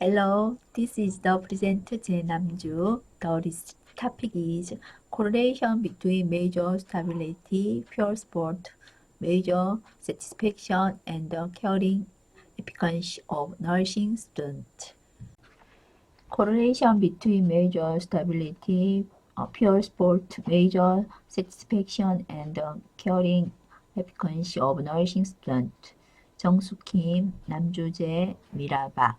Hello, this is the presenter Namju. The topic is correlation between major stability, pure sport, major satisfaction, and the caring efficacy of nursing students. Correlation between major stability, pure sport, major satisfaction, and the caring efficacy of nursing students. Jeong Sook Kim, Joo Je, Meera Park.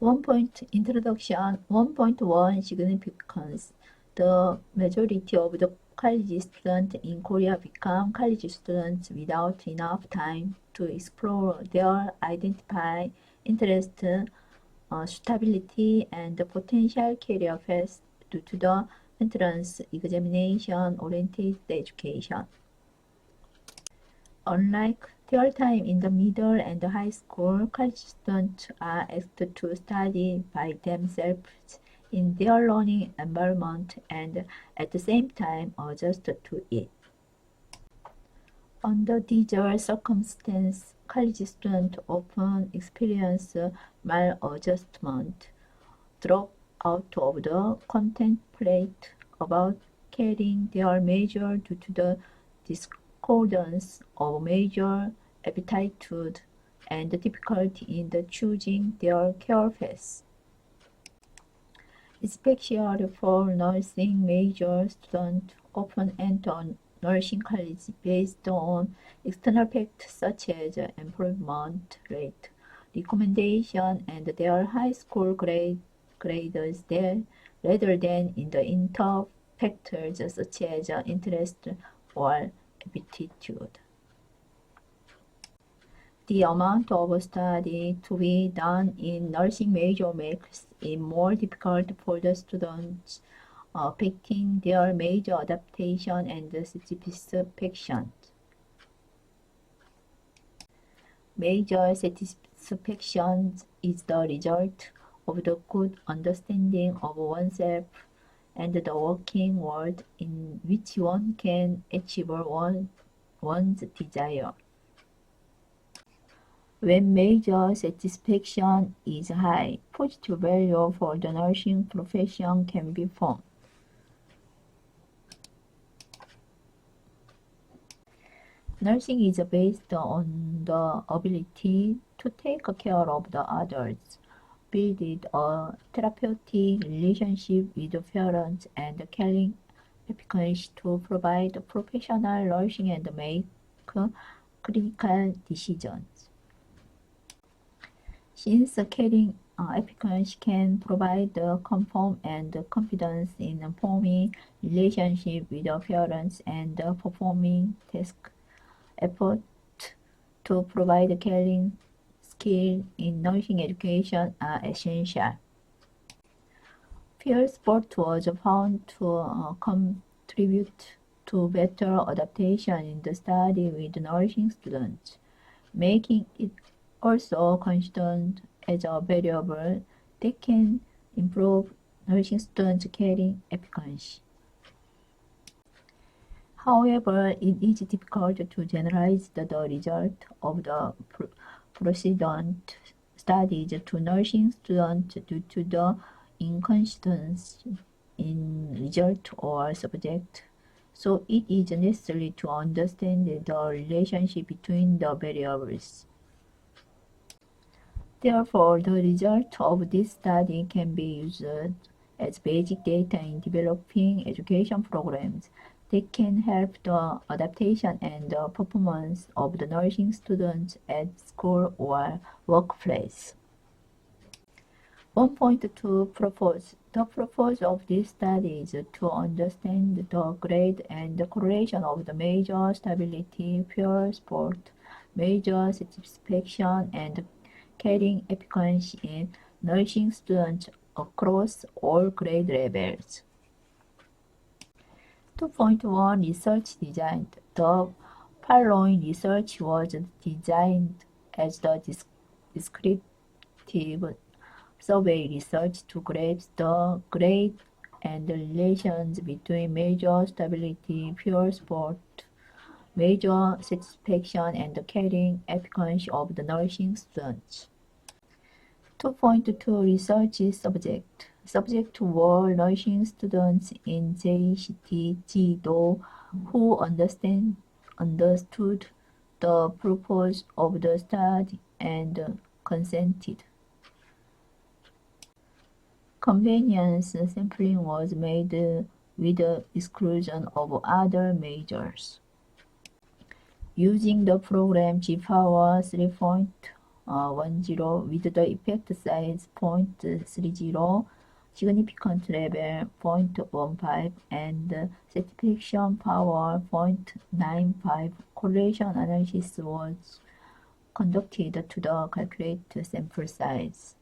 1.1 significance. The majority of the college students in Korea become college students without enough time to explore their identify, interest, suitability, and potential career paths due to the entrance examination-oriented education. Unlike their time in the middle and high school, college students are asked to study by themselves in their learning environment and at the same time adjust to it. Under these circumstances, college students often experience maladjustment, drop out of the contemplate about carrying their major due to the discordance of major aptitude and difficulty in choosing their career path. Especially for nursing major students often enter nursing college based on external factors such as employment rate, recommendation, and their high school grades rather than in the inter factors such as interest or aptitude. The amount of study to be done in nursing major makes it more difficult for the students picking their major adaptation and satisfaction. Major satisfaction is the result of the good understanding of oneself and the working world in which one can achieve one's desire. When major satisfaction is high, positive value for the nursing profession can be formed. Nursing is based on the ability to take care of the others, build a therapeutic relationship with the parents, and caring efficacy to provide professional nursing and make critical decisions. Since caring efficacy can provide the comfort and confidence in forming relationship with the parents and performing tasks, effort to provide caring skill in nursing education are essential. Peer sport was found to contribute to better adaptation in the study with nursing students, making it also considered as a variable that can improve nursing students' caring efficacy. However, it is difficult to generalize the result of the precedent studies to nursing students due to the inconsistency in result or subject, so it is necessary to understand the relationship between the variables. Therefore, the result of this study can be used as basic data in developing education programs that can help the adaptation and the performance of the nursing students at school or workplace. 1.2 Propose. The purpose of this study is to understand the grade and the correlation of the major stability, pure sport, major satisfaction, and caring efficacy in nursing students across all grade levels. 2.1 Research Design. The following research was designed as the descriptive survey research to grasp the grade and the relations between major stability, pure sport, major satisfaction and carrying efficacy of the nursing students. 2.2 Research subject. Subject were nursing students in JCT Jido who understood the purpose of the study and consented. Convenience sampling was made with the exclusion of other majors. Using the program G-Power 3.10 with the effect size 0.30, significant level 0.15, and satisfaction power 0.95, correlation analysis was conducted to the calculate sample size.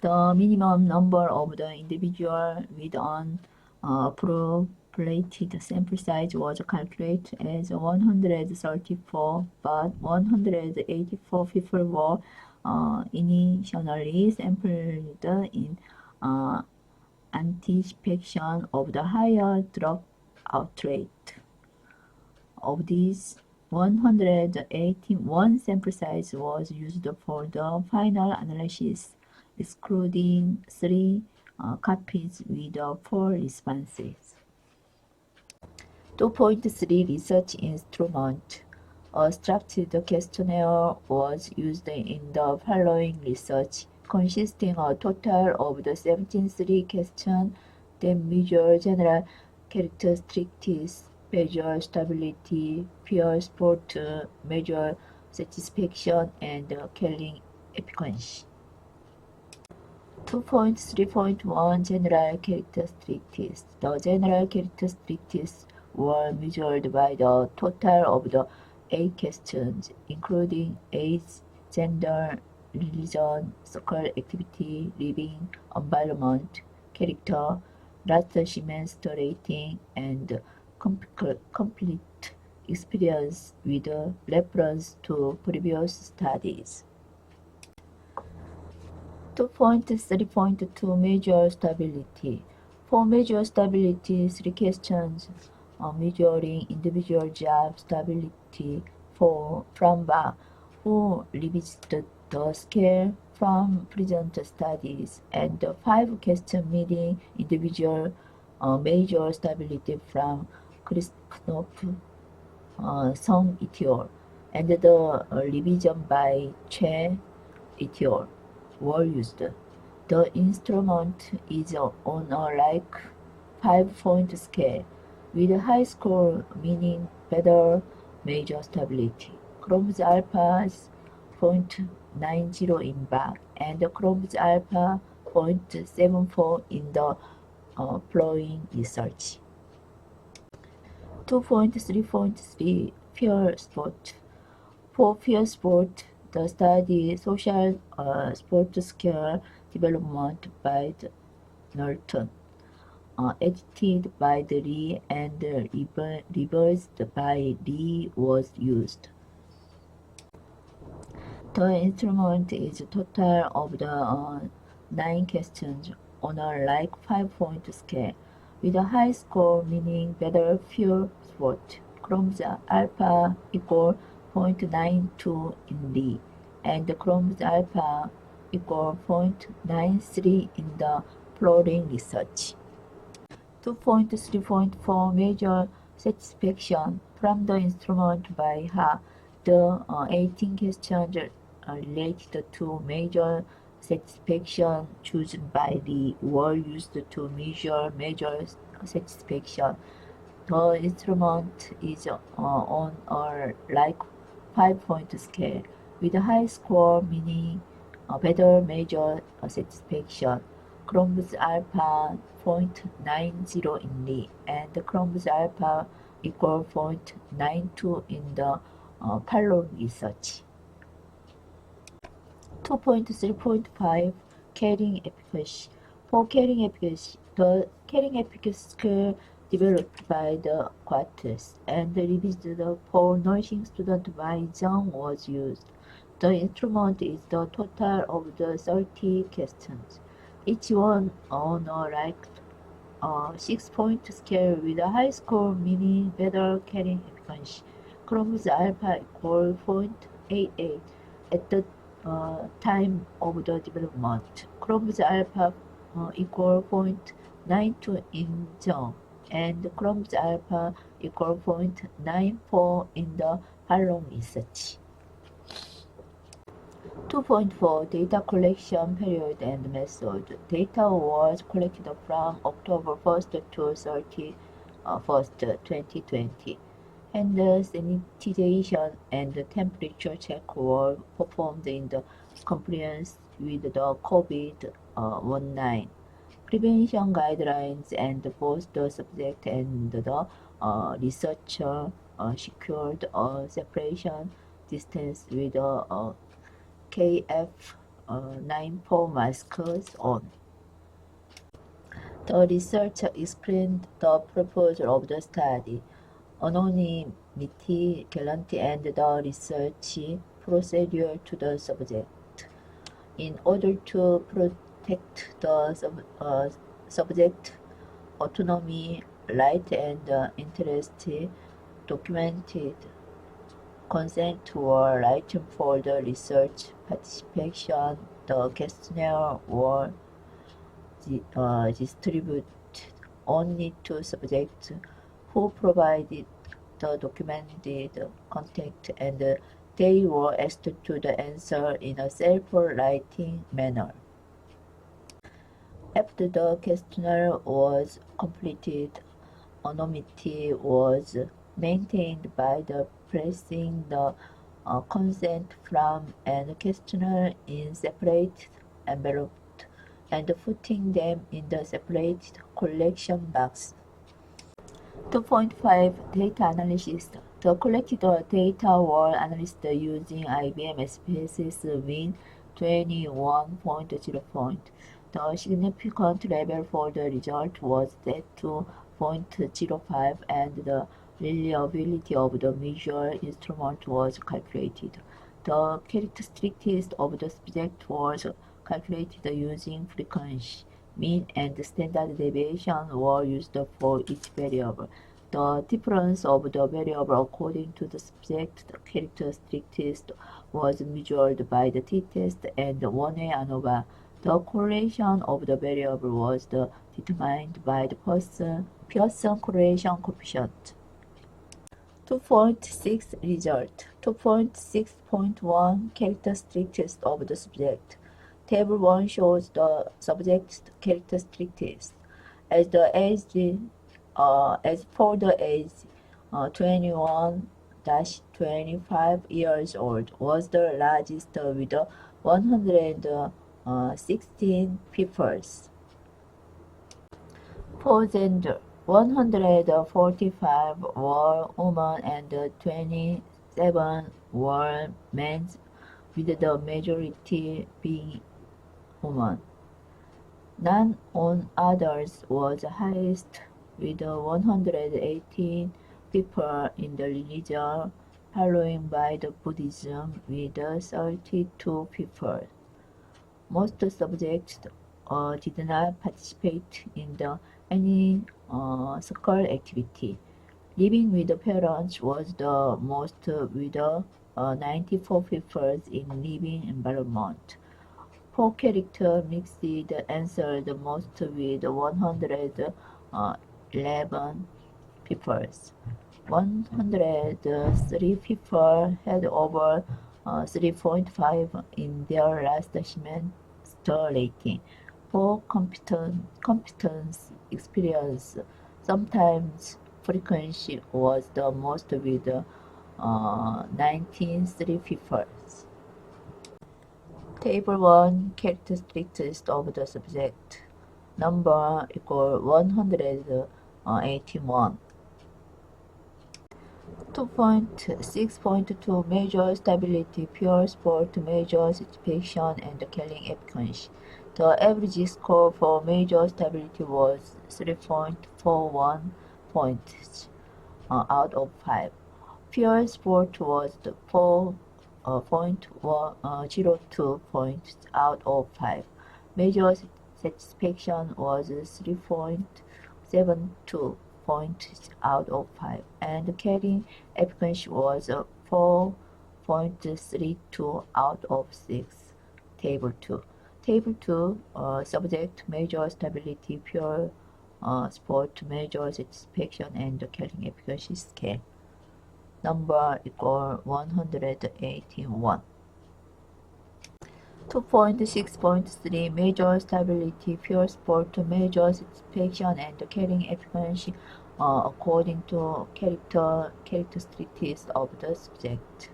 The minimum number of the individual with an appropriated sample size was calculated as 134, but 184 people were initially sampled in anticipation of the higher dropout rate. Of these, 181 sample size was used for the final analysis, excluding 3 copies with 4 responses. 2.3 Research Instrument. A structured questionnaire was used in the following research, consisting a total of the 17 questions that measure general characteristics, measure stability, peer support, measure satisfaction, and carrying efficacy. 2.3.1 General characteristics. The general characteristics were measured by the total of the 8 questions, including age, gender, religion, social activity, living environment, character, last semester rating, and complete experience with reference to previous studies. 2.3.2 Measure stability. For measure stability, 3 questions measuring individual job stability from BA, who revisited the scale from present studies, and 5 questions meeting individual measure stability from Knopf, Song et al., and the revision by Che et al. Were used. The instrument is on a like 5-point scale, with high score meaning better measure stability. Chrome's alpha is 0.90 in BAC and Chrome's alpha 0.74 in the following research. 2.3.3 Peer Sport. For peer sport, the study social sport skill development by Norton, edited by Lee and revised by Lee was used. The instrument is a total of the 9 questions on a like 5-point scale, with a high score meaning better pure sport. Chrome's alpha equal 0.92 in D, and Chrome's alpha equal 0.93 in the following research. 2.3.4 Measure satisfaction from the instrument by Ha. The 18 questions related to major satisfaction chosen by Lee were used to measure major satisfaction. The instrument is on a like 5-point scale, with a high score meaning better major satisfaction. Chrome's alpha 0.90 in Lee, and Chrome's alpha equal 0.92 in the following research. 2.3.5 Carrying efficacy. For carrying efficacy, the carrying efficacy skill developed by the quarters and revised for nursing students by Jeong was used. The instrument is the total of the 30 questions, each one on a like 6-point scale with a high score meaning better carrying efficacy. Chrome's alpha equal 0.88 at the time of the development. Chrome's alpha equal 0.92 in Jeong, and Chrome's alpha equal 0.94 in the following research. 2.4 Data collection period and method. Data was collected from October 1st to 31st, 2020. And sanitization and temperature check were performed in the compliance with the COVID-19 prevention guidelines, and both the subject and the researcher secured a separation distance with a KF94 masks on. The researcher explained the purpose of the study, anonymity guarantee, and the research procedure to the subject. In order to protect the subject autonomy, right, and interest, documented consent were written for the research participation. The questionnaire were distributed only to subjects who provided the documented content, and they were asked to answer in a self-writing manner. After the questionnaire was completed, anonymity was maintained by the placing the consent form and questionnaire in separate envelopes and putting them in the separate collection box. 2.5 Data analysis. The collected data were analyzed using IBM SPSS Win21.0. The significant level for the result was set to 0.05, and the reliability of the measure instrument was calculated. The characteristics of the subject was calculated using frequency, mean, and standard deviation were used for each variable. The difference of the variable according to the subject characteristics was measured by the t-test and one-way ANOVA. The correlation of the variable was determined by the Pearson correlation coefficient. 2.6 Result. 2.6.1 Characteristics of the subject. Table 1 shows the subject's characteristics. As for the age, 21-25 years old was the largest with 116 pupils. For gender, 145 were women and 27 were men, with the majority being women. None on others was highest, with 118 people in the religion, following by the Buddhism with 32 people. Most subjects did not participate in any school activity. Living with the parents was the most, with 94 people in living environment. Four character mixed answered the most with 111 people. 103 people had over 3.5 in their last semester rating. For competence experience, sometimes frequency was the most with 19 people. Table 1 Characteristics of the subject. Number equal 181. 2.6.2 Measure stability, pure sport, measure satisfaction, and killing efficacy. The average score for measure stability was 3.41 points out of 5. Pure sport was 4.02 points out of 5. Measure satisfaction was 3.72 points out of 5, and carrying efficacy was 4.32 out of 6. Table 2. Table 2, subject measure stability, pure sport measure satisfaction, and carrying efficacy scale. Number equal 181. 2.6.3 Measure stability, pure sport measure satisfaction, and carrying efficacy according to characteristics of the subject.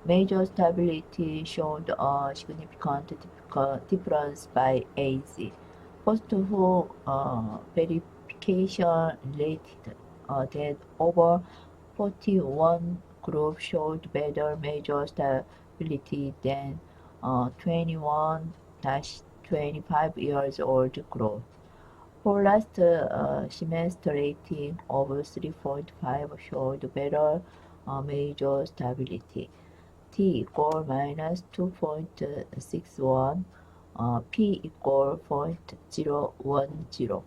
Measure stability showed a significant difference by age. Post-hoc verification related that over 41 group showed better measure stability than 21-25 years old group. For last semester rating of 3.5 showed better measure stability. T equal minus 2.61, P equal 0.010.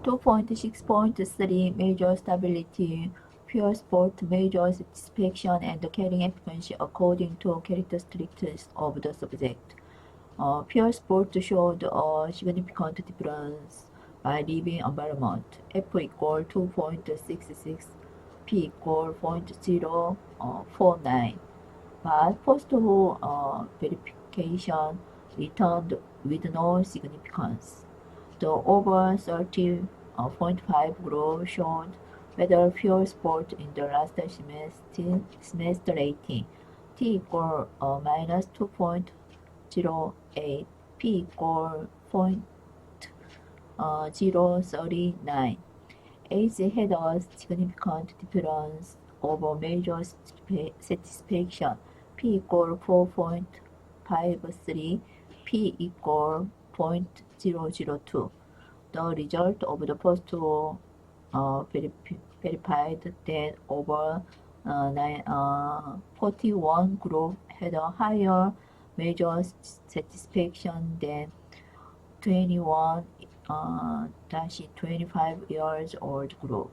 2.6.3 Measure stability, pure sport measure satisfaction, and carrying efficacy according to characteristics of the subject. Pure sport showed a significant difference by living environment. F equal 2.66, P equal 0.049. But post-hoc verification returned with no significance. The over 30.5 group showed better pure sport in the last semester rating. T equal minus 2.08, P equal 0.039. Age had a significant difference over measure satisfaction. P equal 4.53, P equal 0.002. The result of the first two verified that over 41 group had a higher measure satisfaction than 21-25 years old group.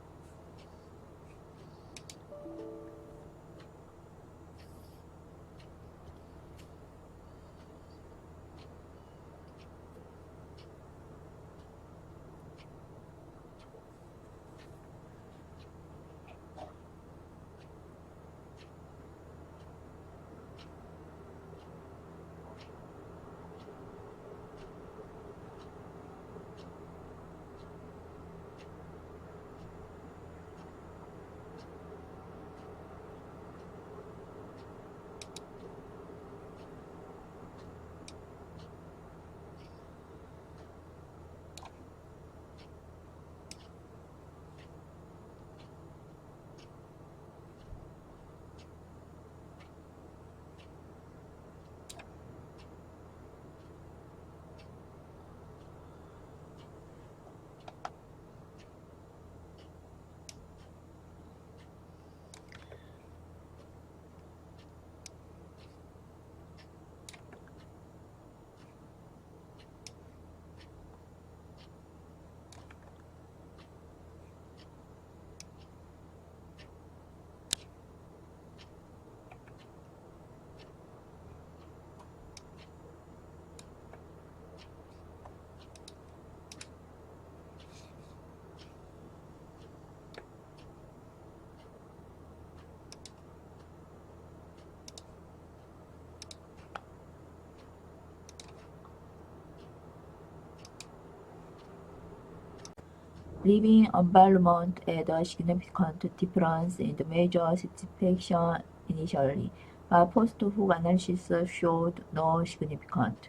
Living environment had a significant difference in the measure satisfaction initially, but post-hoc analysis showed no significant.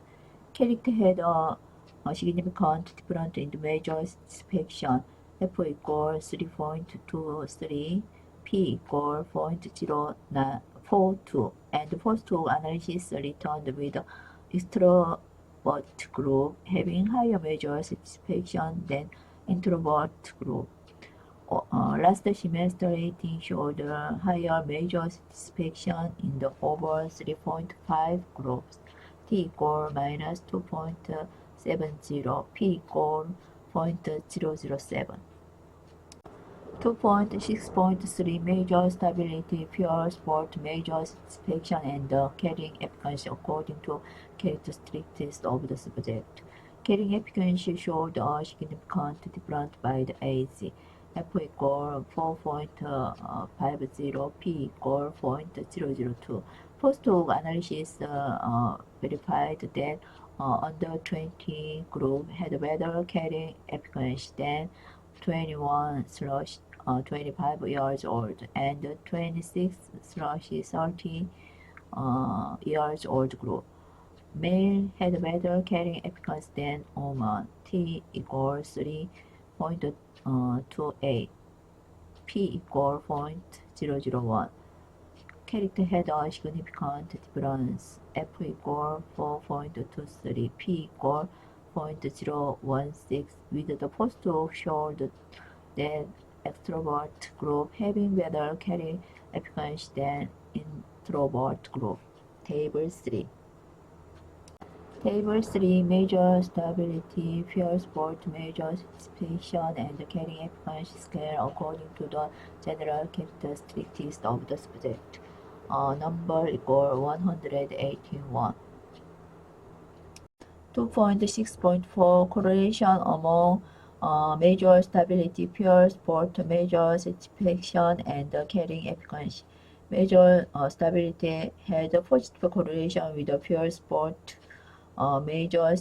Character had a significant difference in the measure satisfaction. F equal 3.23, P equal 0.042, and post-hoc analysis returned with extrovert group having higher measure satisfaction than introvert group. Last semester rating showed higher measure satisfaction in the over 3.5 groups. T equal minus 2.70, P equal 2.007. 2.6.3 Major stability, pure sport, major satisfaction, and carrying efficacy according to characteristics of the subject. Carrying efficacy showed a significant difference by the age. F equal 4.50, P equal 0.002. Post-hoc analysis verified that under 20 group had better carrying efficacy than 21/25 years old and 26/30 years old group. Male had better carrying efficacy than woman. T equals 3.28. P equals 0.001. Character had a significant difference. F equals 4.23. P equals 0.016. With the post-hoc showed that extrovert group having better carrying efficacy than introvert group. Table 3. Table 3 Major stability, pure sport, major satisfaction, and carrying efficacy scale according to the general characteristics of the subject. Number equal 181. 2.6.4 Correlation among major stability, pure sport, major satisfaction, and carrying efficacy. Major stability had a positive correlation with the pure sport, major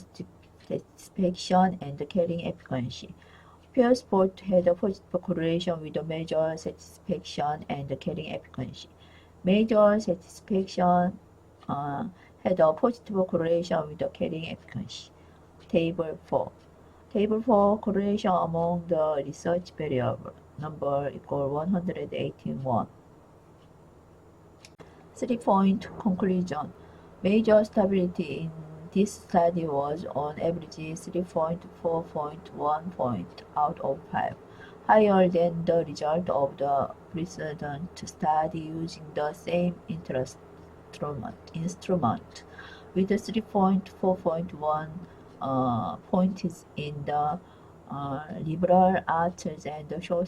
satisfaction, and carrying efficacy. Pure sport had a positive correlation with the major satisfaction and carrying efficacy. Major satisfaction had a positive correlation with the carrying efficacy. Table 4. Table 4 correlation among the research variable. Number equal 181. 3-point conclusion. Major stability in this study was on average 3.4.1 point out of 5, higher than the result of the precedent study using the same instrument, with 3.4.1 points in the liberal arts and social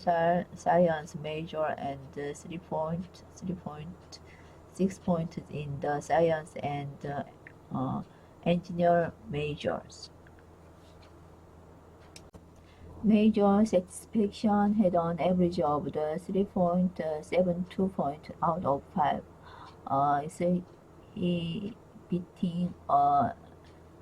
science major and 3.6 points in the science and engineer majors. Major satisfaction had an average of the 3.72 point out of 5. Beating a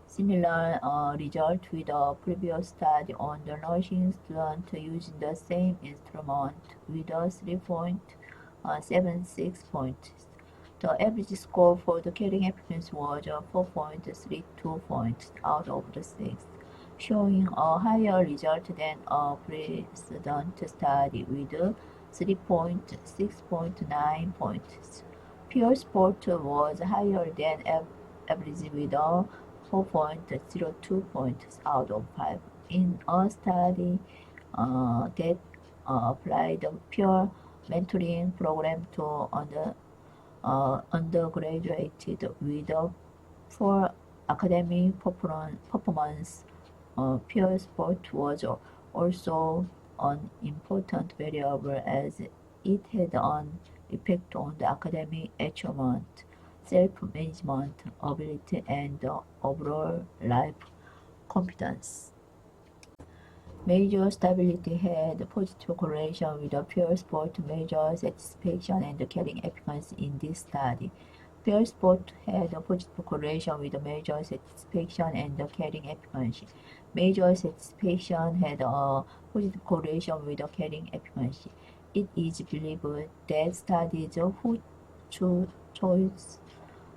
similar result with a previous study on the nursing student using the same instrument with a 3.76 points. The average score for the carrying efficacy was 4.32 points out of the 6, showing a higher result than a precedent study with 3.6.9 points. Pure sport was higher than average with 4.02 points out of 5. In a study that applied a pure mentoring program to undergraduated with for academic performance, pure sport was also an important variable as it had an effect on the academic achievement, self-management ability, and overall life competence. Major stability had positive correlation with the pure sport, major satisfaction, and carrying efficacy in this study. Pure sport had a positive correlation with the major satisfaction and carrying efficacy. Major satisfaction had a positive correlation with the carrying efficacy. It is believed that studies who chose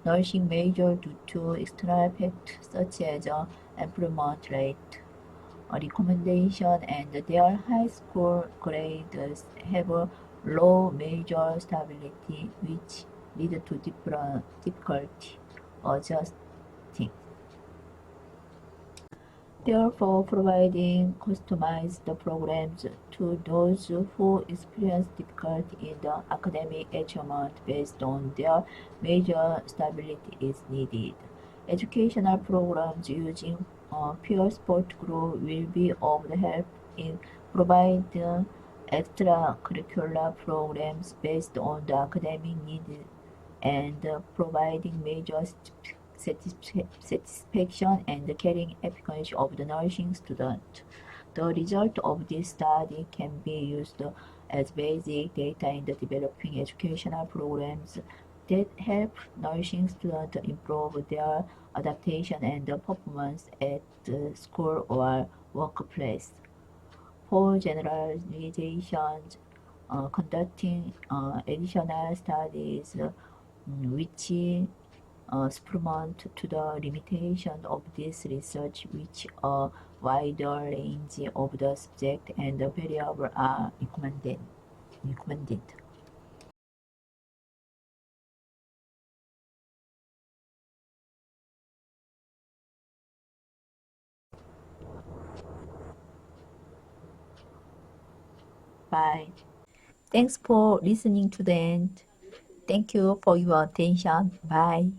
nursing major due to external factors such as employment rate, recommendation, and their high school grades have a low major stability, which lead to difficulty adjusting. Therefore, providing customized programs to those who experience difficulty in the academic achievement based on their major stability is needed. Educational programs using pure sport group will be of the help in provide extracurricular programs based on the academic needs and providing major satisfaction and caring efficacy of the nursing student. The result of this study can be used as basic data in the developing educational programs that help nursing students improve their adaptation and performance at school or workplace. For generalizations, conducting additional studies which supplement to the limitation of this research, which a wider range of the subject and the variable are recommended. Bye. Thanks for listening to the end. Thank you for your attention. Bye.